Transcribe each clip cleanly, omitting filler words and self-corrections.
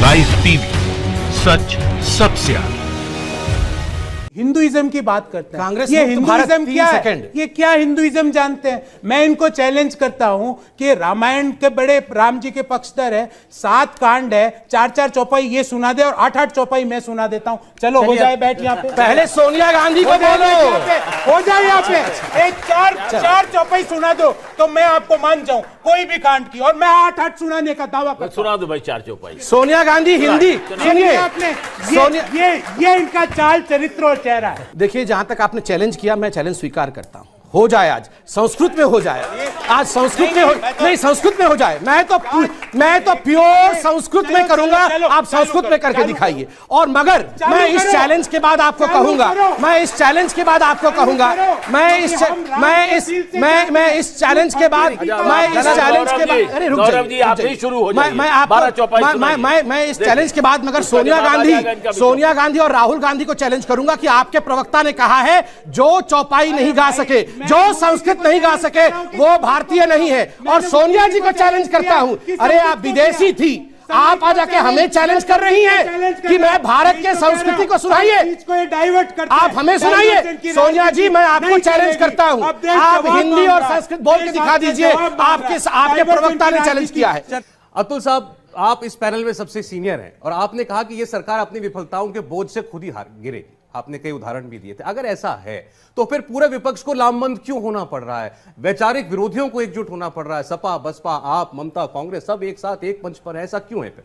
Rise TV, सच सबसे आगे। Hinduism की बात करते हैं। कांग्रेस ये मुक्त भारत हिंदुइज्म क्या है? 3 सेकंड। ये क्या हिंदुइज्म जानते हैं? मैं इनको चैलेंज करता हूं कि रामायण के बड़े राम जी के पक्षधर है, 7 कांड है, 4-4 चौपाई ये सुना दे और 8-8 चौपाई मैं सुना देता हूं। चलो हो जाए, बैठ यहाँ पे। पहले सोनिया गांधी को बोलो, हो जाए यहाँ पे। एक चार चौपाई सुना दो तो मैं आपको मान जाऊं कोई भी कांड की, और मैं 8-8 सुनाने का दावा करता हूं। सुना दो भाई 4 चौपाई। सोनिया गांधी हिंदी सुनिए आपने सोनिया ये इनका चाल चरित्र और चेहरा है। देखिए, जहां तक आपने चैलेंज किया, मैं चैलेंज स्वीकार करता हूं। हो जाए आज संस्कृत में हो जाए, आज संस्कृत में हो, नहीं संस्कृत में हो जाए। मैं तो प्योर संस्कृत में करूंगा, आप संस्कृत में करके दिखाइए। और मगर मैं इस चैलेंज के बाद आपको कहूंगा, मैं इस चैलेंज के बाद आपको कहूंगा, मैं इस चैलेंज के बाद, अरे रुक जाइए, आप ही शुरू हो जाइए। मैं इस चैलेंज के बाद मगर सोनिया गांधी और राहुल गांधी को चैलेंज करूंगा कि आपके प्रवक्ता ने कहा है जो चौपाई नहीं गा सके, जो संस्कृत नहीं गा सके, वो भारतीय नहीं है। और सोनिया जी को चैलेंज करता हूं, अरे आप विदेशी थी, आप आज आके हमें चैलेंज कर रही हैं कि मैं भारत के संस्कृति को सुनाइए, आप हमें सुनाइए। सोनिया जी, मैं आपको चैलेंज करता हूं, आप हिंदी और संस्कृत बोल के दिखा दीजिए। आपके प्रवक्ता ने चैलेंज किया है। अतुल साहब, आप इस पैनल में सबसे सीनियर हैं और आपने कहा कि यह सरकार अपनी विफलताओं के बोझ से खुद ही हार गिरेगी। आपने कई उदाहरण भी दिए थे। अगर ऐसा है तो फिर पूरे विपक्ष को लामबंद क्यों होना पड़ रहा है? वैचारिक विरोधियों को एकजुट होना पड़ रहा है। सपा, बसपा, आप, ममता, कांग्रेस सब एक साथ एक मंच पर है। ऐसा क्यों है? फिर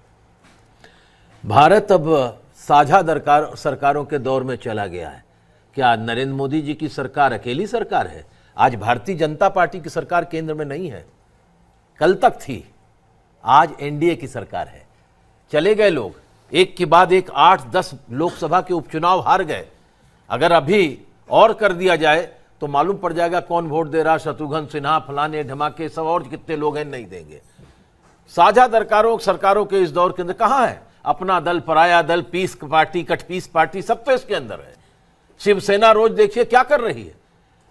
भारत अब साझा सरकारों के दौर में चला गया है। क्या नरेंद्र मोदी जी की सरकार अकेली सरकार है? आज भारतीय जनता पार्टी की सरकार केंद्र में नहीं है, कल तक थी। आज एनडीए की सरकार है। चले गए लोग, एक के बाद एक 8-10 लोकसभा के उपचुनाव हार गए। अगर अभी और कर दिया जाए तो मालूम पड़ जाएगा कौन वोट दे रहा। शत्रुघ्न सिन्हा, फलाने ढमाके, सब और कितने लोग हैं, नहीं देंगे। साझा सरकारों के इस दौर के अंदर कहां है अपना दल, पराया दल, पीस पार्टी, कटपीस पार्टी, सब तो इसके अंदर है। शिवसेना रोज देखिए क्या कर रही है।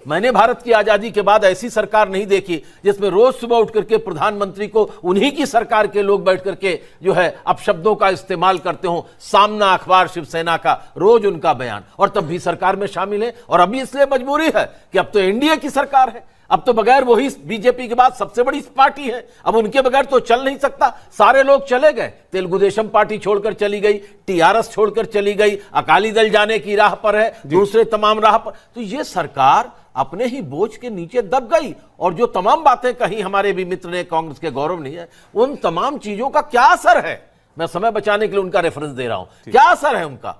मैंने भारत की आजादी के बाद ऐसी सरकार नहीं देखी जिसमें रोज सुबह उठ करके प्रधानमंत्री को उन्हीं की सरकार के लोग बैठ करके जो है अपशब्दों का इस्तेमाल करते हो। सामना अखबार शिवसेना का, रोज उनका बयान, और तब भी सरकार में शामिल है। और अभी इसलिए मजबूरी है कि अब तो एनडीए की सरकार है। अब तो बगैर वही बीजेपी के बाद सबसे बड़ी पार्टी है, अब उनके बगैर तो चल नहीं सकता। सारे लोग चले गए, तेलुगु देशम पार्टी छोड़कर चली गई, टीआरएस छोड़कर चली गई, अकाली दल जाने की राह पर है, दूसरे तमाम राह पर। तो ये सरकार अपने ही बोझ के नीचे दब गई। और जो तमाम बातें कही हमारे भी मित्र ने, कांग्रेस के गौरव नहीं है, उन तमाम चीजों का क्या असर है? मैं समय बचाने के लिए उनका रेफरेंस दे रहा हूं। क्या असर है उनका?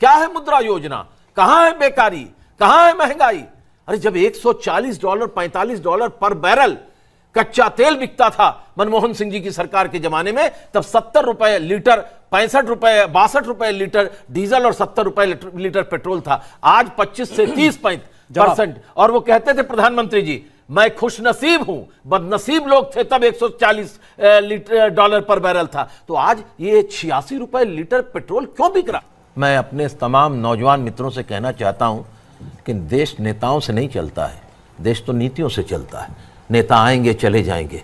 क्या है मुद्रा योजना? कहां है बेकारी? कहां है महंगाई? अरे जब $140, $45 पर बैरल कच्चा तेल बिकता था मनमोहन सिंह जी की सरकार के जमाने में, तब 70 रुपए लीटर, 65 रुपए, 62 रुपए लीटर डीजल और 70 रुपए लीटर पेट्रोल था। आज 25 से 30% और वो कहते थे प्रधानमंत्री जी, मैं खुश नसीब हूं, बदनसीब लोग थे तब $140 पर बैरल था। तो आज ये 86 रुपए लीटर पेट्रोल क्यों बिक रहा? मैं अपने तमाम नौजवान मित्रों से कहना चाहता हूं कि देश नेताओं से नहीं चलता है, देश तो नीतियों से चलता है। नेता आएंगे चले जाएंगे,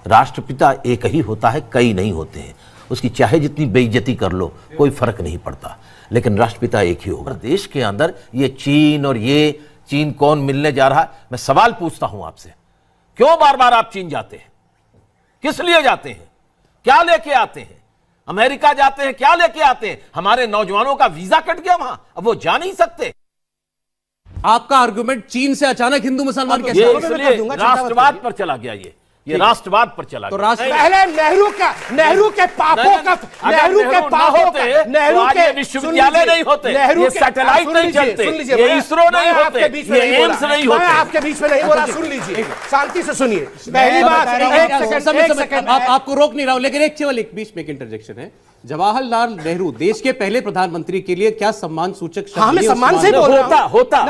राष्ट्रपिता एक ही होता है, कई नहीं होते हैं। उसकी चाहे जितनी बेइज्जती कर लो कोई फर्क नहीं पड़ता, लेकिन राष्ट्रपिता एक ही होगा। देश के अंदर ये चीन और ये चीन कौन मिलने जा रहा है, मैं सवाल पूछता हूं आपसे, क्यों बार बार आप चीन जाते हैं? किस लिए जाते हैं? क्या लेके आते हैं? अमेरिका जाते हैं, क्या लेके आते हैं? हमारे नौजवानों का वीजा कट गया वहां, अब वो जा नहीं सकते। आपका आर्गुमेंट चीन से अचानक हिंदू मुसलमान कैसे? ये इसलिए राष्ट्रवाद पर चला गया, ये राष्ट्रवाद पर चला गया। तो पहले नेहरू के पापों का, नेहरू के विश्वविद्यालय नहीं होते, ये सैटेलाइट नहीं चलते, ये इसरो नहीं होते, ये एम्स नहीं होते। आपके बीच में नहीं बोला, सुन लीजिए, शांति से सुनिए। पहली बात, एक सेकंड, आपको रोक नहीं रहा हूं, लेकिन एक बीच में एक इंटरजेक्शन है। जवाहरलाल नेहरू देश के पहले प्रधानमंत्री के लिए क्या सम्मान सूचक शब्द? हमें सम्मान से बोल रहा हूं। होता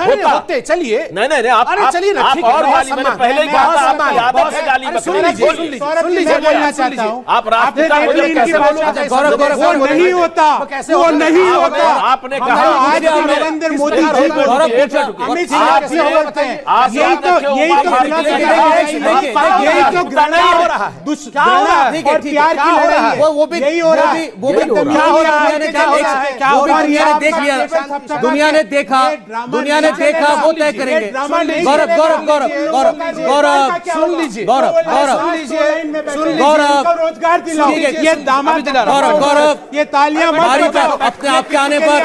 चलिए, नहीं आप चलिए ना, आप और गाली, मैंने पहले ही कहा था, आपकी आदत है गाली बकने की। बोलना चाहता हूं, आप राष्ट्रपिता हो जाए कैसे बोलोगे? वो नहीं होता, वो नहीं होता। आपने कहा आज नरेंद्र मोदी जी को अमित शाह कैसे होते हैं? यही तो और प्यार की लड़ाई है, यही हो रहा है। वो भी होगा। क्या हो रहा है? क्या हो रहा है? क्या हो रहा है? दुनिया ने देख लिया, दुनिया ने देखा, दुनिया ने देखा, वो तय करेंगे। गौरव गौरव गौरव गौरव गौरव सुन लीजिए, गौरव गौरव गौरव रोजगार दिलाओ, ये दामाद गौरव गौरव ये तालियां हमारी अपने आपके आने पर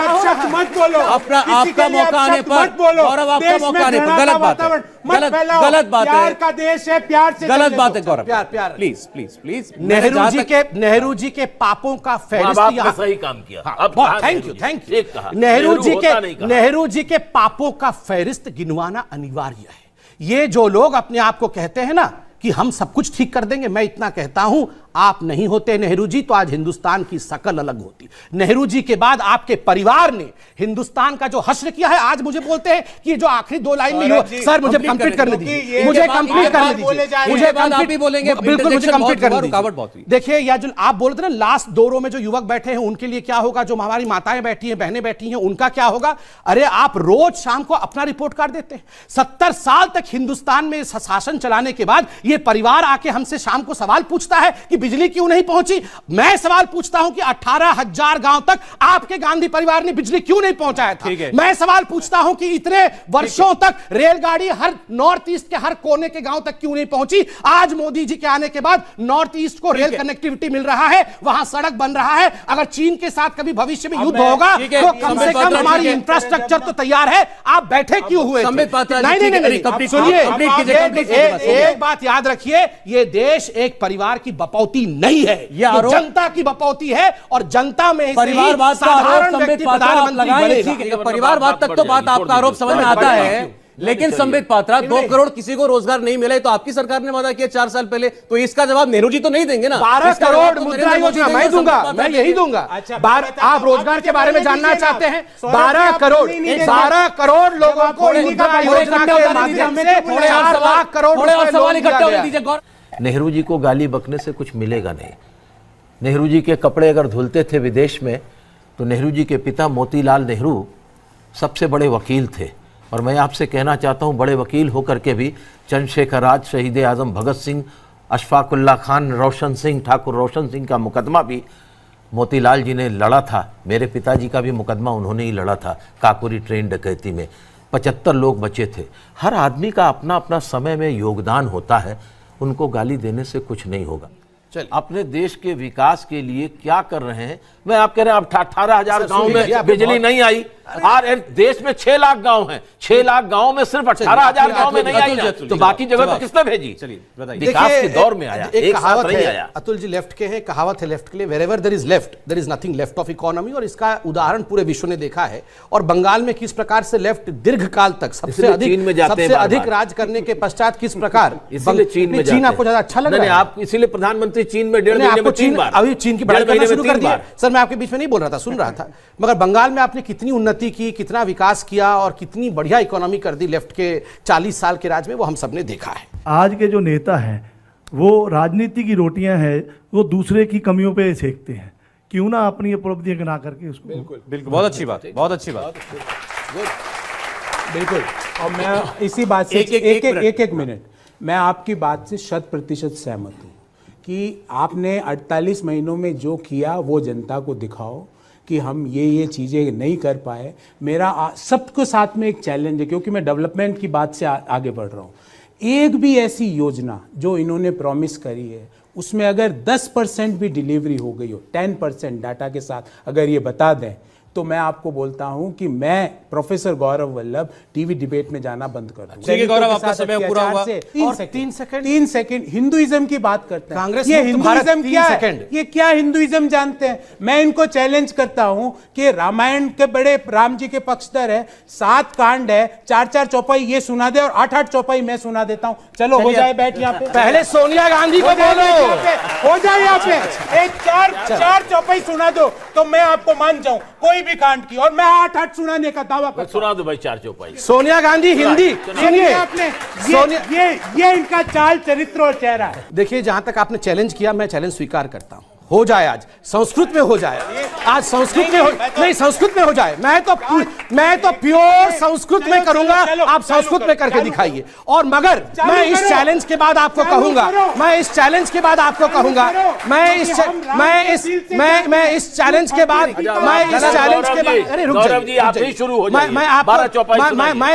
मत बोलो, अपना आपका मौका आने पर गौरव आपका मौका आने पर गलत बात है, गलत बात है, प्यार का देश है, प्यार से गलत बात है गौरव। प्यार please please please. Nehru ji के पापों का फहरिस्त आपने सही काम किया। अब कहा थैंक यू ठीक कहा। नेहरू जी होता नहीं कहा। नेहरू जी के पापों का फहरिस्त गिनवाना अनिवार्य है। ये जो लोग अपने आप को कहते हैं ना कि हम सब कुछ ठीक कर देंगे, मैं इतना कहता हूं, आप नहीं होते नेहरू जी तो आज हिंदुस्तान की शकल अलग होती। नेहरू जी के बाद आपके परिवार ने हिंदुस्तान का जो हश्र किया है, आज मुझे बोलते हैं कि जो आखिरी 2 लाइन में सर मुझे कंप्लीट करने दीजिए, मुझे कंप्लीट करने दीजिए, मुझे आप भी बोलेंगे, बिल्कुल मुझे कंप्लीट करने दीजिए। रुकावट बहुत हुई। देखिए या जो आप बोल रहे थे ना लास्ट 2 रो में जो युवक बैठे हैं उनके लिए क्या होगा, जो हमारी माताएं बैठी हैं, बहनें बैठी हैं, उनका क्या होगा? अरे आप रोज शाम को अपना रिपोर्ट कार्ड देते हैं। 70 साल तक हिंदुस्तान में शासन चलाने के बाद ये परिवार आके हमसे शाम को सवाल पूछता है कि बिजली क्यों नहीं पहुंची। मैं सवाल पूछता हूं कि 18,000 गांव तक आपके गांधी परिवार ने बिजली क्यों नहीं पहुंचाया था। मैं सवाल पूछता हूं कि इतने वर्षों तक रेलगाड़ी हर नॉर्थ ईस्ट के हर कोने के गांव तक क्यों नहीं पहुंची। आज मोदी जी के आने के बाद नॉर्थ ईस्ट को रेल कनेक्टिविटी मिल रहा है, वहां सड़क बन रहा है। अगर चीन के साथ कभी भविष्य में युद्ध होगा तो कम से कम हमारी इंफ्रास्ट्रक्चर तो तैयार है। आप बैठे क्यों हुए? नहीं, सुनिए, एक बात याद रखिए, ये देश एक परिवार की बपौती नहीं है, ये जनता की बपौती है और जनता में परिवारवाद का आरोप संबित पात्रा लगाएं। ठीक है, परिवारवाद तक तो बात आपका आरोप समझ में आता है, लेकिन संबित पात्रा 2 करोड़ किसी को रोजगार नहीं मिले तो आपकी सरकार ने वादा किया 4 साल पहले, तो इसका जवाब नेहरू जी तो नहीं देंगे ना। 12 करोड़ मुद्रा योजना मैं दूंगा, मैं यही दूंगा। आप रोजगार के बारे में जानना चाहते हैं? 12 करोड़ लोगों को मुद्रा योजना के माध्यम से 4 लाख करोड़ सवाल इकट्ठे होने दीजिए। नेहरू जी को गाली बकने से कुछ मिलेगा नहीं। नेहरू जी के कपड़े अगर धुलते थे विदेश में तो नेहरू जी के पिता मोतीलाल नेहरू सबसे बड़े वकील थे। और मैं आपसे कहना चाहता हूं, बड़े वकील होकर के भी चंद्रशेखर आज़ाद, शहीद आज़म भगत सिंह, अशफाकुल्ला खान, रोशन सिंह, ठाकुर रोशन सिंह का मुकदमा भी मोतीलाल जी ने लड़ा था। मेरे पिताजी का भी मुकदमा उन्होंने ही लड़ा था काकोरी ट्रेन डकैती में। 75 लोग बचे थे। हर आदमी का अपना अपना समय में योगदान होता है, उनको गाली देने से कुछ नहीं होगा। अपने देश के विकास के लिए क्या कर रहे हैं? मैं आप कह रहे हैं अब 18,000 गांव में बिजली नहीं आई, और देश में 6 लाख गांव हैं, 6 लाख गांव में सिर्फ 18,000 गांव में नहीं आई ना, तो बाकी जगह तो किसने भेजी? चलिए, विकास के दौर में आया, एक कहावत है, अतुल जी लेफ्ट के हैं, कहावत है लेफ्ट के लिए, wherever there is left there is nothing left of economy. और इसका उदाहरण पूरे विश्व ने देखा है। और बंगाल में किस प्रकार से लेफ्ट दीर्घकाल तक सबसे अधिक राज करने के पश्चात किस प्रकार चीन आपको ज्यादा अच्छा लग रहा है? आप इसीलिए प्रधानमंत्री चीन में 1.5 महीने में 3 बार, अभी चीन की बड़ाई करना शुरू कर दिया। सर मैं आपके बीच में नहीं बोल रहा था, सुन रहा था। मगर बंगाल में आपने कितनी उन्नति की, कितना विकास किया और कितनी बढ़िया इकोनॉमी कर दी लेफ्ट के 40 साल के राज में, वो हम सबने देखा है। आज के जो नेता हैं वो राजनीति की रोटियां हैं, वो दूसरे की कमियों पे सेकते हैं। क्यों ना अपनी उपलब्धियां गिना करके उसको। बिल्कुल बिल्कुल, बहुत अच्छी बात, बहुत अच्छी बात, बिल्कुल। और मैं इसी बात से एक मिनट, मैं आपकी बात से 100% सहमत हूं कि आपने 48 महीनों में जो किया वो जनता को दिखाओ कि हम ये चीज़ें नहीं कर पाए। मेरा सबको साथ में एक चैलेंज है, क्योंकि मैं डेवलपमेंट की बात से आगे बढ़ रहा हूँ। एक भी ऐसी योजना जो इन्होंने प्रॉमिस करी है उसमें अगर 10% भी डिलीवरी हो गई हो, 10% डाटा के साथ अगर ये बता दें, तो मैं आपको बोलता हूं कि मैं professor Gaurav Vallabh TV debate में जाना बंद कर दूं। ठीक है गौरव, आपका समय पूरा हुआ। 3 सेकंड हिंदुइज्म की बात करते हैं। कांग्रेस ये हिंदुइज्म क्या है? ये क्या हिंदुइज्म जानते हैं? मैं इनको चैलेंज करता हूं कि रामायण के बड़े राम जी के पक्षधर है, 7 कांड है, 4-4 चौपाई ये सुना दे और 8-8 चौपाई मैं सुना देता हूं। चलो हो जाए, बैठ यहाँ पे। पहले सोनिया गांधी को बोलो, हो जाए यहाँ पे। एक 4 चौपाई सुना दो तो मैं आपको मान जाऊं कोई भी कांड की, और मैं 8-8 सुनाने का दावा करता हूं। सुना दो भाई 4 चौपाई। सोनिया गांधी हिंदी सुनिए आपने, ये इनका चाल चरित्र और चेहरा है। देखिए, जहां तक आपने चैलेंज किया, मैं चैलेंज स्वीकार करता हूं। हो जाए, आज संस्कृत में हो जाए, आज संस्कृत में हो, नहीं संस्कृत में हो जाए। मैं तो प्योर संस्कृत में करूंगा, आप संस्कृत में करके दिखाइए। और मगर मैं इस चैलेंज के बाद आपको कहूंगा, मैं इस चैलेंज के बाद आपको कहूंगा, मैं इस चैलेंज के बाद, अरे रुक जाइए,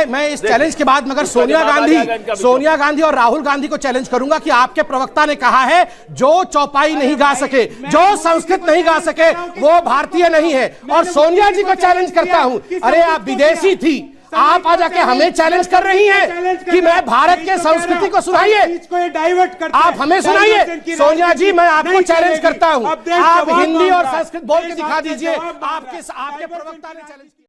मैं इस चैलेंज के बाद मगर सोनिया गांधी और राहुल गांधी को चैलेंज करूंगा कि आपके प्रवक्ता ने कहा है जो चौपाई नहीं गा सके, जो संस्कृत नहीं गा सके, वो भारतीय नहीं है। और सोनिया जी को चैलेंज करता हूं, अरे आप विदेशी थी, आप आ जाके हमें चैलेंज कर रही हैं कि मैं भारत के संस्कृति को सुनाइए, आप हमें सुनाइए। सोनिया जी मैं आपको चैलेंज करता हूं, आप हिंदी और संस्कृत बोल के दिखा दीजिए। आपके प्रवक्ता ने चैलेंज किया।